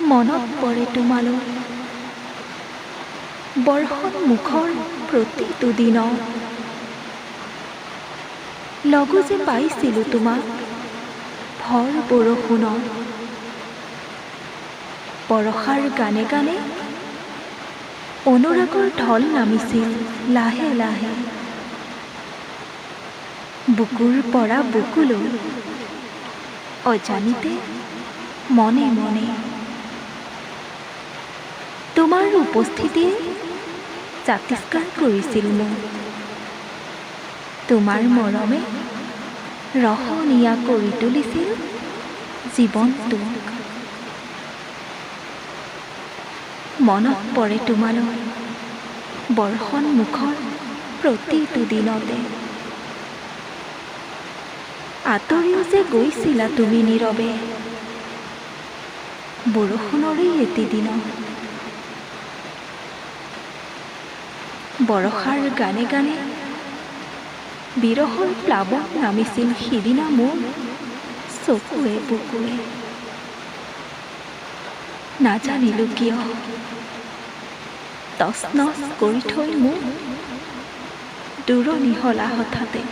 মনত পৰে তোমালৈ বৰ্ষণ মুখৰ প্ৰতিটো দিনত। লগো যে পাইছিলোঁ তোমাক ভৰ বৰষুণত। বৰষাৰ গানে গানে অনুৰাগৰ ঢল নামিছিল লাহে লাহে। বুকুৰ পৰা বুকুলৈ অজানিতে মনে মনে। তোমাৰ উপস্থিতিয়ে জাতিষ্কাৰ কৰিছিল মোক। তোমাৰ মৰমে ৰহণীয়া কৰি তুলিছিল জীৱনটোক। মনত পৰে তোমালৈ বৰ্ষণ মুখৰ প্ৰতিটো দিনতে। আঁতৰিও যে গৈছিলা তুমি নীৰৱে বৰষুণৰেই এটি দিনত। বৰষাৰ গানে গানে বিৰহৰ প্লাৱন নামিছিল সিদিনা মোৰ চকুৱে বুকুৱে। নাজানিলোঁ কিয় তছ নছ কৰি থৈ মোক দূৰণি হলা হঠাতে।